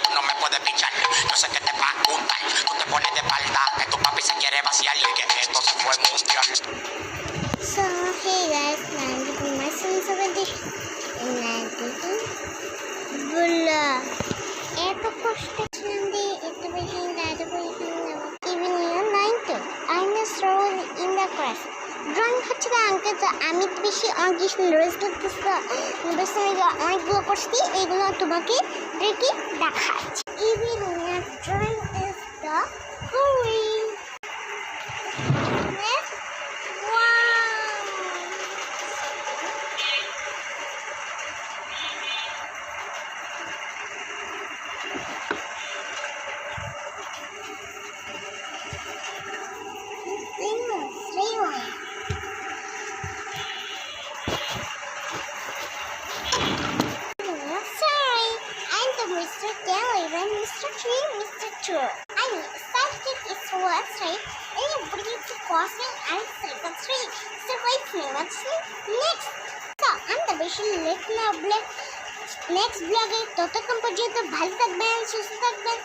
tú no me puedes pichar. Yo sé que te va a gustar. Tú te pones de espalda, que tu papi se quiere vaciar y que esto se fue mundial. So, hey guys, nandito my son sa Badish. Nandito. Bula. Eto kostet hindi. Ito ba yung dado ko yung even yung 9 I miss roll in the class. Drawing হচ্ছে না uncle তো আমি তো বেশি অনেক রোজ লাগতেছে বেশি অনেকগুলো করছি এইগুলো তোমাকে দেখি দেখাচ্ছি even your drawing is the green. Mr. Kelly, then Mr. Tree, Mr. Tour. I'm excited it's what's right. Everybody is crossing and circle three. So wait me, what's next? So, I'm the vision let now black. Next vlog, ততক্ষণ পর্যন্ত ভালো থাকবেন সুস্থ থাকবেন।